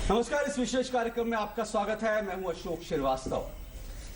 नमस्कार, इस विशेष कार्यक्रम में आपका स्वागत है। मैं हूं अशोक श्रीवास्तव।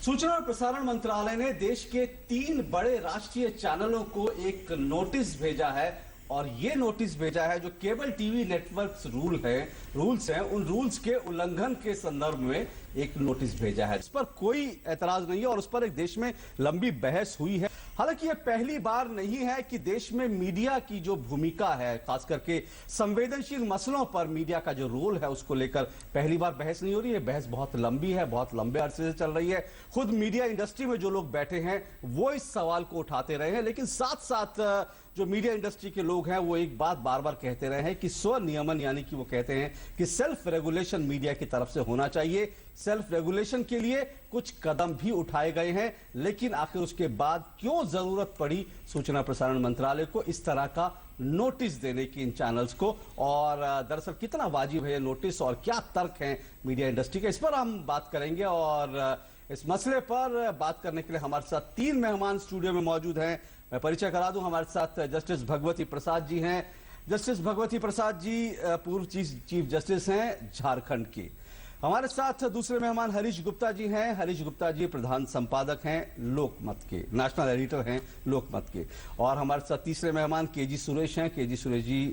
सूचना और प्रसारण मंत्रालय ने देश के 3 बड़े राष्ट्रीय चैनलों को एक नोटिस भेजा है और ये नोटिस भेजा है जो केबल टीवी नेटवर्क्स रूल्स हैं, उन रूल्स के उल्लंघन के संदर्भ में एक नोटिस भेजा है। इस पर कोई एतराज नहीं है और उस पर एक देश में लंबी बहस हुई है। हालांकि यह पहली बार नहीं है कि देश में मीडिया की जो भूमिका है, खास करके संवेदनशील मसलों पर मीडिया का जो रोल है, उसको लेकर पहली बार बहस नहीं हो रही है। बहस बहुत लंबी है, बहुत लंबे अरसे से चल रही है। खुद मीडिया इंडस्ट्री में जो लोग बैठे हैं वो इस सवाल को उठाते रहे हैं, लेकिन साथ साथ जो मीडिया इंडस्ट्री के लोग हैं वो एक बात बार बार कहते रहे हैं कि स्वनियमन, यानी कि वो कहते हैं कि सेल्फ रेगुलेशन मीडिया की तरफ से होना चाहिए। सेल्फ रेगुलेशन के लिए कुछ कदम भी उठाए गए हैं, लेकिन आखिर उसके बाद क्यों जरूरत पड़ी सूचना प्रसारण मंत्रालय को इस तरह का नोटिस देने की इन चैनल्स को, और दरअसल कितना वाजिब है ये नोटिस और क्या तर्क हैं मीडिया इंडस्ट्री के, इस पर हम बात करेंगे। और इस मसले पर बात करने के लिए हमारे साथ 3 मेहमान स्टूडियो में मौजूद हैं। मैं परिचय करा दूं, हमारे साथ जस्टिस भगवती प्रसाद जी हैं। जस्टिस भगवती प्रसाद जी पूर्व चीफ जस्टिस हैं झारखंड के। हमारे साथ दूसरे मेहमान हरीश गुप्ता जी हैं। हरीश गुप्ता जी प्रधान संपादक हैं लोकमत के, नेशनल एडिटर हैं लोकमत के। और हमारे साथ तीसरे मेहमान केजी सुरेश हैं। केजी सुरेश जी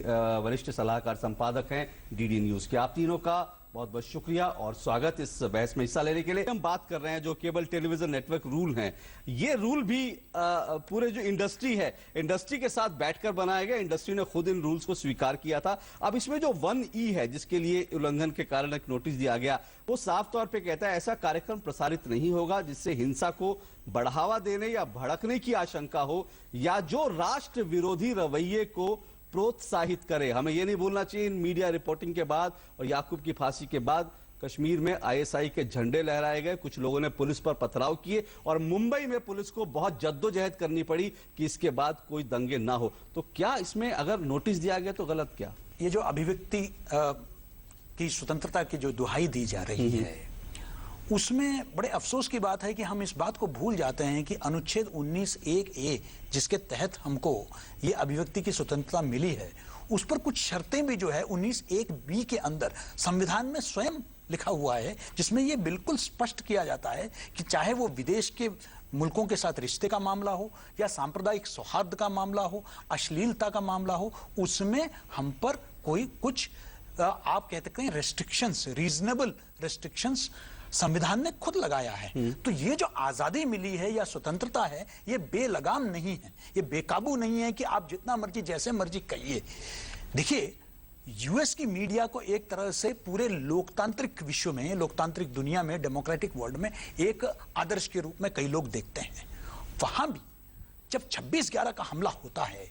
वरिष्ठ सलाहकार संपादक हैं डीडी न्यूज के। आप तीनों का बहुत बहुत शुक्रिया और स्वागत इस बहस में हिस्सा लेने के लिए। हम बात कर रहे हैं जो केबल टेलीविजन नेटवर्क रूल हैं, ये रूल भी पूरे जो इंडस्ट्री है, इंडस्ट्री के साथ बैठकर बनाया गया। इंडस्ट्री ने खुद इन रूल्स को स्वीकार किया था। अब इसमें जो 1E है, जिसके लिए उल्लंघन के कारण एक नोटिस दिया गया, वो साफ तौर पे कहता है ऐसा कार्यक्रम प्रसारित नहीं होगा जिससे हिंसा को बढ़ावा देने या भड़कने की आशंका हो या जो राष्ट्र विरोधी रवैये को प्रोत्साहित करे। हमें यह नहीं भूलना चाहिए, इन मीडिया रिपोर्टिंग के बाद और याकूब की फांसी के बाद कश्मीर में ISI के झंडे लहराए गए, कुछ लोगों ने पुलिस पर पथराव किए और मुंबई में पुलिस को बहुत जद्दोजहद करनी पड़ी कि इसके बाद कोई दंगे ना हो। तो क्या इसमें अगर नोटिस दिया गया तो गलत क्या? ये जो अभिव्यक्ति की स्वतंत्रता की जो दुहाई दी जा रही है, उसमें बड़े अफसोस की बात है कि हम इस बात को भूल जाते हैं कि अनुच्छेद 19(1)(a) जिसके तहत हमको ये अभिव्यक्ति की स्वतंत्रता मिली है, उस पर कुछ शर्तें भी जो है 19(1)(b) के अंदर संविधान में स्वयं लिखा हुआ है, जिसमें ये बिल्कुल स्पष्ट किया जाता है कि चाहे वो विदेश के मुल्कों के साथ रिश्ते का मामला हो या सांप्रदायिक सौहार्द का मामला हो, अश्लीलता का मामला हो, उसमें हम पर कोई कुछ आप कह सकते हैं रेस्ट्रिक्शंस, रीजनेबल रेस्ट्रिक्शंस संविधान ने खुद लगाया है। तो ये जो आजादी मिली है या स्वतंत्रता है, ये बेलगाम नहीं है, ये बेकाबू नहीं है कि आप जितना मर्जी जैसे मर्जी कहिए। देखिए, यूएस की मीडिया को एक तरह से पूरे लोकतांत्रिक विश्व में, लोकतांत्रिक दुनिया में, डेमोक्रेटिक वर्ल्ड में एक आदर्श के रूप में कई लोग देखते हैं। वहां भी जब 26/11 का हमला होता है,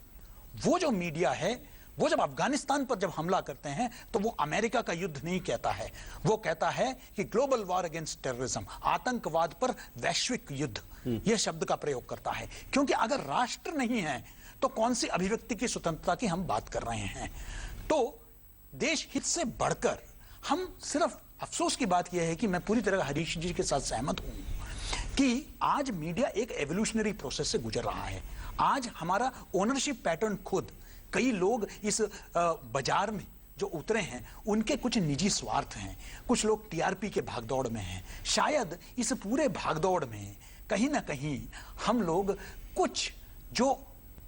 वो जो मीडिया है, वो जब अफगानिस्तान पर जब हमला करते हैं तो वो अमेरिका का युद्ध नहीं कहता है, वो कहता है कि ग्लोबल वॉर अगेंस्ट टेररिज्म, आतंकवाद पर वैश्विक युद्ध, यह शब्द का प्रयोग करता है। क्योंकि अगर राष्ट्र नहीं है तो कौन सी अभिव्यक्ति की स्वतंत्रता की हम बात कर रहे हैं? तो देश हित से बढ़कर हम सिर्फ, अफसोस की बात यह है कि मैं पूरी तरह हरीश जी के साथ सहमत हूं कि आज मीडिया एक एवोल्यूशनरी प्रोसेस से गुजर रहा है। आज हमारा ओनरशिप पैटर्न खुद, कई लोग इस बाजार में जो उतरे हैं उनके कुछ निजी स्वार्थ हैं, कुछ लोग टीआरपी के भागदौड़ में हैं। शायद इस पूरे भागदौड़ में कहीं ना कहीं हम लोग कुछ जो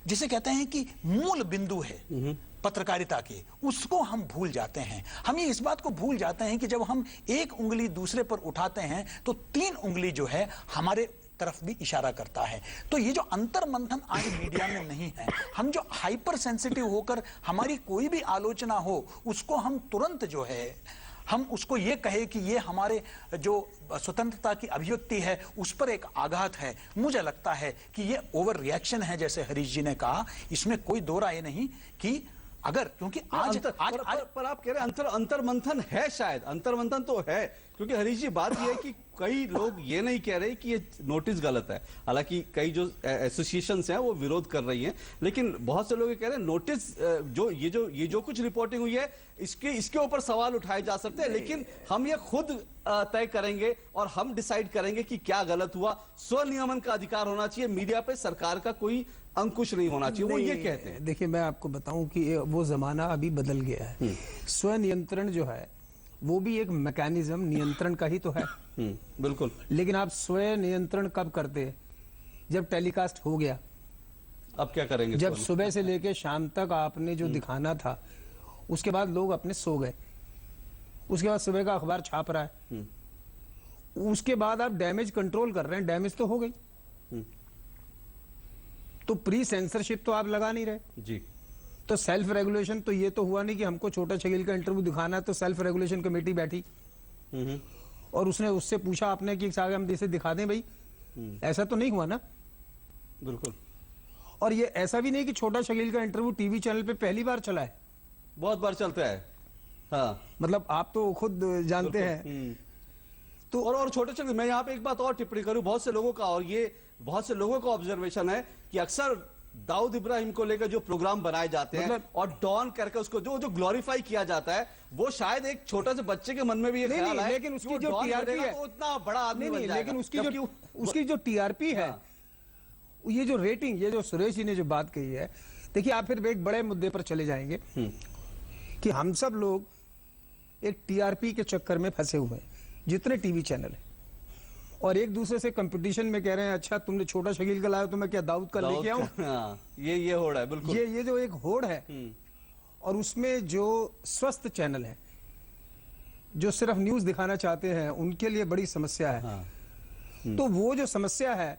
जिसे कहते हैं कि मूल बिंदु है पत्रकारिता के, उसको हम भूल जाते हैं। हम ये इस बात को भूल जाते हैं कि जब हम एक उंगली दूसरे पर उठाते हैं तो 3 उंगली जो है हमारे तरफ भी इशारा करता है। तो ये जो अंतर मंथन आज मीडिया में नहीं है, हम जो हाइपर सेंसिटिव होकर हमारी कोई भी आलोचना हो उसको हम तुरंत जो है, हम उसको ये कहे कि ये हमारे जो स्वतंत्रता की अभिव्यक्ति है उस पर एक आघात है, मुझे लगता है कि ये ओवर रिएक्शन है, जैसे हरीश जी ने कहा। इसमें कोई दो राय नहीं कि अगर, क्योंकि आज पर आप कह रहे हैं अंतर मंथन है, शायद अंतर मंथन तो है, क्योंकि हरीश जी बात यह है कि कई लोग ये नहीं कह रहे कि ये नोटिस गलत है। हालांकि कई जो एसोसिएशंस हैं वो विरोध कर रही हैं, लेकिन बहुत से लोग ये कह रहे हैं नोटिस ये जो कुछ रिपोर्टिंग हुई है इसके ऊपर सवाल उठाए जा सकते हैं, लेकिन हम ये खुद तय करेंगे और हम डिसाइड करेंगे कि क्या गलत हुआ। स्वनियमन का अधिकार होना चाहिए, मीडिया पे सरकार का कोई अंकुश नहीं होना चाहिए, वो ये कहते हैं। देखिए, मैं आपको बताऊं कि वो जमाना अभी बदल गया है। स्वनियंत्रण जो है वो भी एक मैकेनिज्म नियंत्रण का ही तो है। बिल्कुल। लेकिन आप स्वयं नियंत्रण कब करते हैं? जब टेलीकास्ट हो गया। अब क्या करेंगे? जब सुबह से लेके शाम तक आपने जो दिखाना था, उसके बाद लोग अपने सो गए, उसके बाद सुबह का अखबार छाप रहा है, उसके बाद आप डैमेज कंट्रोल कर रहे हैं, डैमेज तो हो गई। तो प्री सेंसरशिप तो आप लगा नहीं रहे जी। तो सेल्फ रेगुलेशन तो ये तो हुआ नहीं कि हमको छोटा छगील का इंटरव्यू दिखाना है तो सेल्फ रेगुलेशन कमेटी बैठी और उसने उससे पूछा आपने कि साहब हम जैसे दिखा दें भाई, ऐसा तो नहीं हुआ ना। बिल्कुल। और ये ऐसा भी नहीं कि छोटा शकील का इंटरव्यू टीवी चैनल पे पहली बार चला है, बहुत बार चलता है। हाँ, मतलब आप तो खुद जानते हैं। तो और छोटे छोटे, मैं यहाँ पे एक बात और टिप्पणी करूं, बहुत से लोगों का, और ये बहुत से लोगों का ऑब्जर्वेशन है कि अक्सर दाऊद इब्राहिम को लेकर जो प्रोग्राम बनाए जाते हैं और डॉन करके उसको जो जो ग्लोरीफाई किया जाता है, वो शायद एक छोटे से बच्चे के मन में भी ये ख्याल है, लेकिन उसकी जो टीआरपी है तो उतना बड़ा आदमी बन जाएगा। लेकिन उसकी जो टीआरपी है, ये जो रेटिंग, ये जो सुरेश जी ने जो बात कही है, देखिए आप फिर एक बड़े मुद्दे पर चले जाएंगे कि हम सब लोग एक टीआरपी के चक्कर में फंसे हुए हैं, जितने टीवी चैनल है, और एक दूसरे से कंपटीशन में कह रहे हैं अच्छा तुमने छोटा शकील का लाया तो मैं क्या दाऊद का लेके आऊं। ये होड़ है। बिल्कुल, ये जो एक होड़ है, और उसमें जो स्वस्थ चैनल है जो सिर्फ न्यूज दिखाना चाहते हैं, उनके लिए बड़ी समस्या है। तो वो जो समस्या है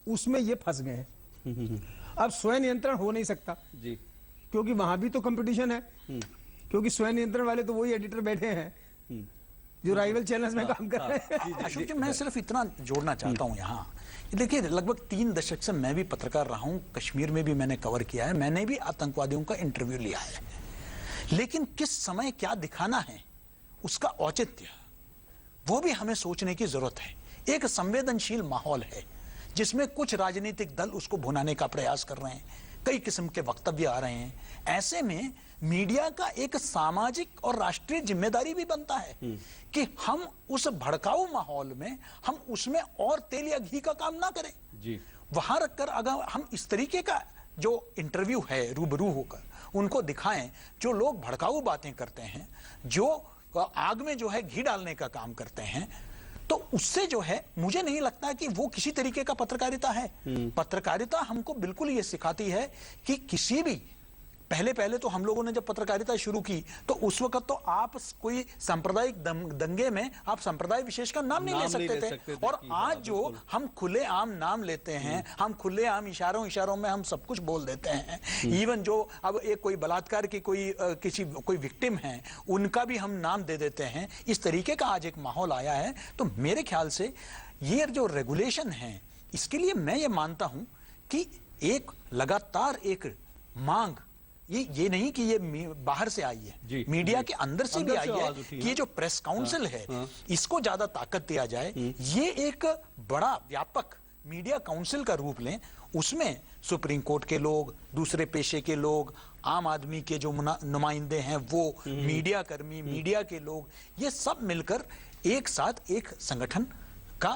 उसमें ये फंस गए हैं। अब स्वयं नियंत्रण हो नहीं सकता जी, क्योंकि वहां भी तो कंपटीशन है, क्योंकि स्वयं नियंत्रण वाले तो वही एडिटर बैठे हैं जो राइवल चैनल्स में काम कर रहे हैं। अशोक जी, मैं सिर्फ इतना जोड़ना चाहता हूं यहाँ, देखिए लगभग 3 दशक से मैं भी पत्रकार रहा हूं, कश्मीर में भी मैंने कवर किया है, मैंने भी आतंकवादियों का इंटरव्यू लिया है, लेकिन किस समय क्या दिखाना है उसका औचित्य, वो भी हमें सोचने की जरूरत है। एक संवेदनशील माहौल है जिसमें कुछ राजनीतिक दल उसको भुनाने का प्रयास कर रहे हैं, कई किस्म के वक्तव्य आ रहे हैं। ऐसे में मीडिया का एक सामाजिक और राष्ट्रीय जिम्मेदारी भी बनता है कि हम उस भड़काऊ माहौल में, हम उसमें और तेल या घी का काम ना करें जी। वहां रखकर अगर हम इस तरीके का जो इंटरव्यू है रूबरू होकर उनको दिखाएं, जो लोग भड़काऊ बातें करते हैं, जो आग में जो है घी डालने का काम करते हैं, तो उससे जो है मुझे नहीं लगता कि वो किसी तरीके का पत्रकारिता है। पत्रकारिता हमको बिल्कुल ये सिखाती है कि किसी भी, पहले तो हम लोगों ने जब पत्रकारिता शुरू की तो उस वक्त तो आप कोई सांप्रदायिक दंगे में आप संप्रदाय विशेष का नाम नहीं ले सकते थे। और आज जो हम खुलेआम नाम लेते हैं, हम खुलेआम इशारों में हम सब कुछ बोल देते हैं। इवन जो अब एक कोई बलात्कार की कोई विक्टिम है, उनका भी हम नाम दे देते हैं। इस तरीके का आज एक माहौल आया है। तो मेरे ख्याल से ये जो रेगुलेशन है, इसके लिए मैं ये मानता हूं कि एक लगातार एक मांग, ये नहीं कि ये बाहर से आई है, मीडिया के अंदर से भी आई है कि ये जो प्रेस काउंसिल है इसको ज्यादा ताकत दिया जाए, ये एक बड़ा व्यापक मीडिया काउंसिल का रूप लें। उसमें सुप्रीम कोर्ट के लोग, दूसरे पेशे के लोग, आम आदमी के जो नुमाइंदे हैं वो, मीडिया कर्मी, मीडिया के लोग, ये सब मिलकर एक साथ एक संगठन का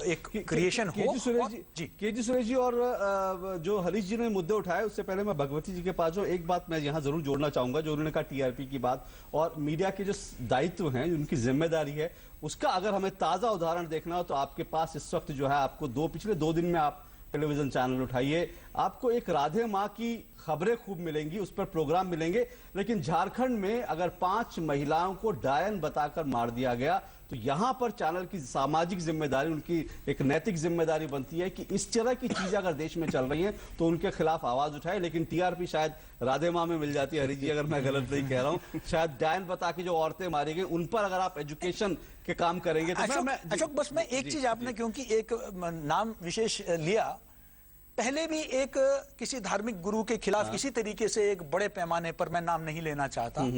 एक क्रिएशन हो। केजी सुरेश जी और जो हरीश जी ने मुद्दे उठाए, उससे पहले मैं भगवती जी के पास जो एक बात मैं यहाँ जरूर जोड़ना चाहूंगा, जो उन्होंने कहा टीआरपी की बात और मीडिया के जो दायित्व हैं, उनकी जिम्मेदारी है, उसका अगर हमें ताजा उदाहरण देखना हो तो आपके पास इस वक्त जो है, आपको पिछले 2 दिन में आप टेलीविजन चैनल उठाइए, आपको एक राधे माँ की खबरें खूब मिलेंगी, उस पर प्रोग्राम मिलेंगे। लेकिन झारखंड में अगर 5 महिलाओं को डायन बताकर मार दिया गया तो यहां पर चैनल की सामाजिक जिम्मेदारी, उनकी एक नैतिक जिम्मेदारी बनती है कि इस तरह की चीजें अगर देश में चल रही हैं तो उनके खिलाफ आवाज उठाए। लेकिन टीआरपी शायद राधे माँ में मिल जाती है। हरी जी, अगर मैं गलत नहीं कह रहा हूं, शायद डायन बता के जो औरतें मारी गई उन पर अगर आप एजुकेशन के काम करेंगे तो अशोक, बस मैं एक चीज, आपने क्योंकि एक नाम विशेष लिया, पहले भी एक किसी धार्मिक गुरु के खिलाफ किसी तरीके से एक बड़े पैमाने पर, मैं नाम नहीं लेना चाहता,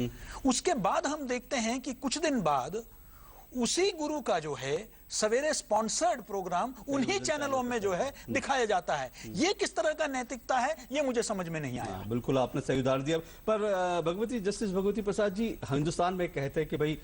उसके बाद हम देखते हैं कि कुछ दिन बाद उसी गुरु का जो है सवेरे स्पॉन्सर्ड प्रोग्राम उन्हीं चैनलों में जो है दिखाया जाता है। ये किस तरह का नैतिकता है, ये मुझे समझ में नहीं आया। बिल्कुल, आपने सही उदाहरण दिया। पर भगवती, जस्टिस भगवती प्रसाद जी, हिंदुस्तान में कहते हैं कि भाई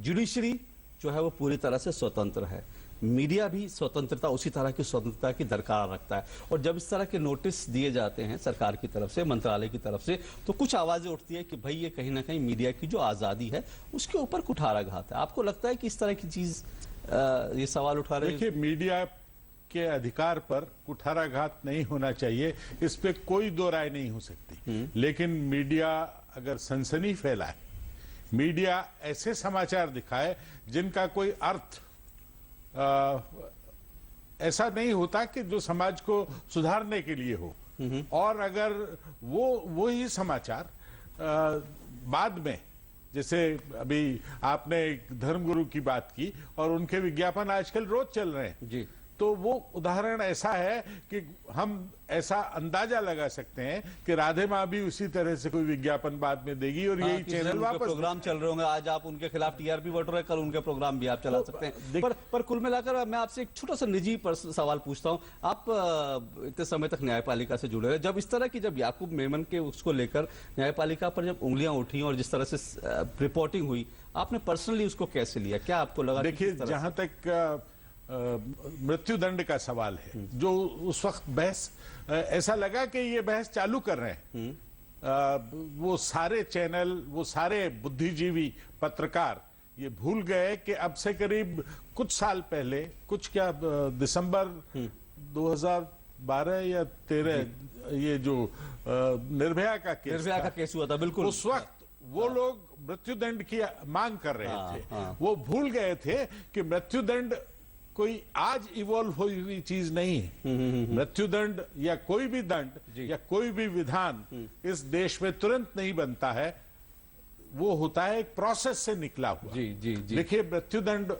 जुडिशरी जो है वो पूरी तरह से स्वतंत्र है, मीडिया भी स्वतंत्रता, उसी तरह की स्वतंत्रता की दरकार रखता है। और जब इस तरह के नोटिस दिए जाते हैं सरकार की तरफ से, मंत्रालय की तरफ से, तो कुछ आवाजें उठती है कि भाई ये कहीं ना कहीं मीडिया की जो आजादी है उसके ऊपर कुठाराघात है। आपको लगता है कि इस तरह की चीज ये सवाल उठा रहे हैं? देखिए, मीडिया के अधिकार पर कुठाराघात नहीं होना चाहिए, इस पे कोई दो राय नहीं हो सकती। लेकिन मीडिया अगर सनसनी फैलाए, मीडिया ऐसे समाचार दिखाए जिनका कोई अर्थ ऐसा नहीं होता कि जो समाज को सुधारने के लिए हो, और अगर वो ही समाचार बाद में, जैसे अभी आपने एक धर्मगुरु की बात की और उनके विज्ञापन आजकल रोज चल रहे हैं जी, तो वो उदाहरण ऐसा है कि हम ऐसा अंदाजा लगा सकते हैं कि राधे माँ भी उसी तरह से कोई विज्ञापन बाद में देगी और यही कि चैनल उनके वापस प्रोग्राम चल रहे होंगे, आज आप उनके खिलाफ टीआरपी बढ़ रहे हैं, कल उनके प्रोग्राम भी आप चला सकते हैं। पर कुल मिलाकर मैं आपसे एक छोटा सा निजी सवाल पूछता हूं। आप इतने समय तक न्यायपालिका से जुड़े रहे, जब इस तरह की, जब याकूब मेमन के उसको लेकर न्यायपालिका पर जब उंगलियां उठी और जिस तरह से रिपोर्टिंग हुई, आपने पर्सनली उसको कैसे लिया? क्या आपको लगा? देखिए, जहां तक मृत्युदंड का सवाल है, जो उस वक्त बहस ऐसा लगा कि ये बहस चालू कर रहे हैं, वो सारे चैनल, वो सारे बुद्धिजीवी पत्रकार ये भूल गए कि अब से करीब कुछ साल पहले, कुछ क्या दिसंबर 2012 या 13, ये जो निर्भया का केस हुआ था, बिल्कुल उस वक्त वो लोग मृत्युदंड की मांग कर रहे थे। वो भूल गए थे कि मृत्युदंड कोई आज इवॉल्व हुई चीज नहीं है। मृत्युदंड या कोई भी दंड या कोई भी विधान इस देश में तुरंत नहीं बनता है, वो होता है एक प्रोसेस से निकला हुआ। जी जी जी। देखिए, मृत्युदंड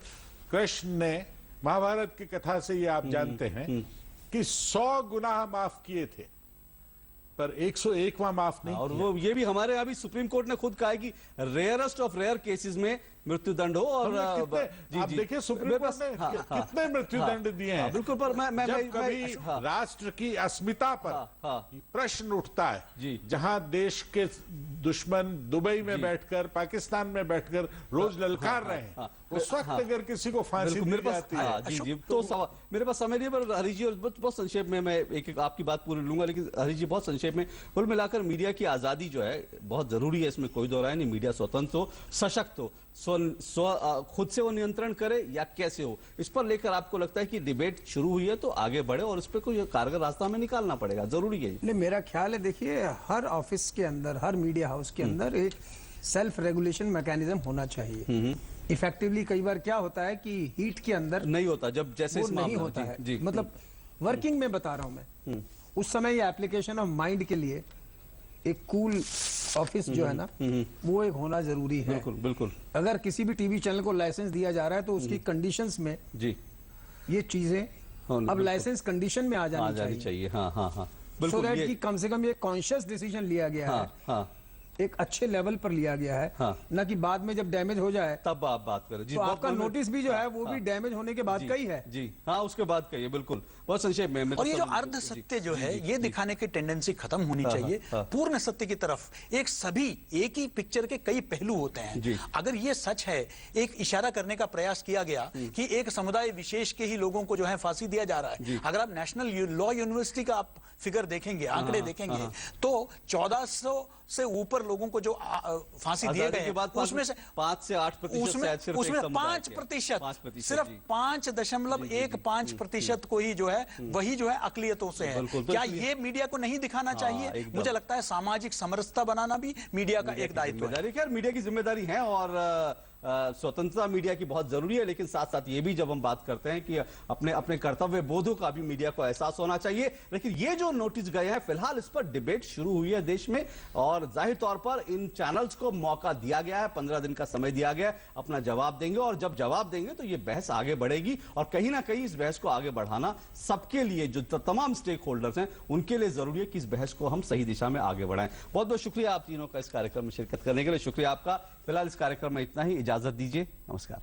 कृष्ण ने महाभारत की कथा से ये आप जानते हैं कि 100 गुनाह माफ किए थे, पर 101वां माफ नहीं। और वो ये भी हमारे यहाँ भी सुप्रीम कोर्ट ने खुद कहा है कि रेयरेस्ट ऑफ रेयर केसेस में मृत्युदंड हो। और आप देखिए, सुप्रीम कोर्ट ने कितने मृत्युदंड दिए हैं। बिल्कुल, पर मैं जब कभी राष्ट्र की अस्मिता पर प्रश्न उठता है, जहां देश के दुश्मन दुबई में बैठकर, पाकिस्तान में बैठकर रोज ललकार रहे हैं, उस वक्त अगर किसी को फांसी दी जाती है। जी जी, तो मेरे पास समय नहीं, पर हरीश जी बहुत संक्षेप में, मैं एक आपकी बात पूरी लूंगा, लेकिन हरीश जी बहुत संक्षेप में, कुल मिलाकर मीडिया की आजादी जो है बहुत जरूरी है, इसमें कोई दो राय नहीं। मीडिया स्वतंत्र हो, सशक्त हो, खुद से वो नियंत्रण करे या कैसे हो, इस पर लेकर आपको लगता है कि डिबेट शुरू हुई है तो आगे बढ़े और इस पर कोई कारगर रास्ता हमें निकालना पड़ेगा, जरूरी है? नहीं, मेरा ख्याल है, देखिए, हर ऑफिस के अंदर, हर मीडिया हाउस के अंदर एक सेल्फ रेगुलेशन मैकेनिज्म होना चाहिए। इफेक्टिवली कई बार क्या होता है कि हीट के अंदर नहीं होता, जब जैसे वो नहीं होता है। मतलब वर्किंग में बता रहा हूं मैं, उस समय ये एप्लीकेशन ऑफ माइंड के लिए एक कूल ऑफिस जो है ना, वो एक होना जरूरी है। बिल्कुल बिल्कुल। अगर किसी भी टीवी चैनल को लाइसेंस दिया जा रहा है तो उसकी कंडीशंस में जी ये चीजें अब लाइसेंस कंडीशन में आ जानी चाहिए। हाँ हाँ हाँ, सो दैट कि कम से कम ये कॉन्शियस डिसीजन लिया गया है, हाँ, एक अच्छे लेवल पर लिया गया है, ना कि बाद में जब डैमेज हो जाए तब आप बात करें। जी, तो आपका नोटिस भी जो है वो भी डैमेज होने के बाद का ही है। जी हाँ, उसके बाद का ये बिल्कुल बहुत संक्षेप में। और ये जो अर्ध सत्य जो है, ये दिखाने की टेंडेंसी खत्म होनी चाहिए। पूर्ण सत्य की तरफ एक ही पिक्चर के कई पहलू होते हैं। अगर ये सच है, एक इशारा करने का प्रयास किया गया कि एक समुदाय विशेष के ही लोगों को जो है फांसी दिया जा रहा है। अगर आप नेशनल लॉ यूनिवर्सिटी का आप फिगर देखेंगे, आंकड़े देखेंगे, तो 1400 से ऊपर लोगों को जो फांसी दिए गए हैं, उसमें से 5 से 8% उसमें 5%, सिर्फ 5.15% को ही जो है वही जो है अकलियतों से है। क्या ये मीडिया को नहीं दिखाना चाहिए? मुझे लगता है सामाजिक समरसता बनाना भी मीडिया का एक दायित्व है। खैर, मीडिया की जिम्मेदारी है और स्वतंत्रता मीडिया की बहुत जरूरी है, लेकिन साथ साथ ये भी जब हम बात करते हैं कि अपने अपने कर्तव्य बोधों का भी मीडिया को एहसास होना चाहिए। लेकिन ये जो नोटिस गए हैं, फिलहाल इस पर डिबेट शुरू हुई है देश में और जाहिर तौर पर इन चैनल्स को मौका दिया गया है, 15 दिन का समय दिया गया है, अपना जवाब देंगे और जब जवाब देंगे तो ये बहस आगे बढ़ेगी और कहीं ना कहीं इस बहस को आगे बढ़ाना सबके लिए, जो तमाम स्टेक होल्डर्स हैं उनके लिए जरूरी है कि इस बहस को हम सही दिशा में आगे बढ़ाएं। बहुत बहुत शुक्रिया आप तीनों का इस कार्यक्रम में शिरकत करने के लिए। शुक्रिया आपका। फिलहाल इस कार्यक्रम में इतना ही, इजाजत दीजिए, नमस्कार।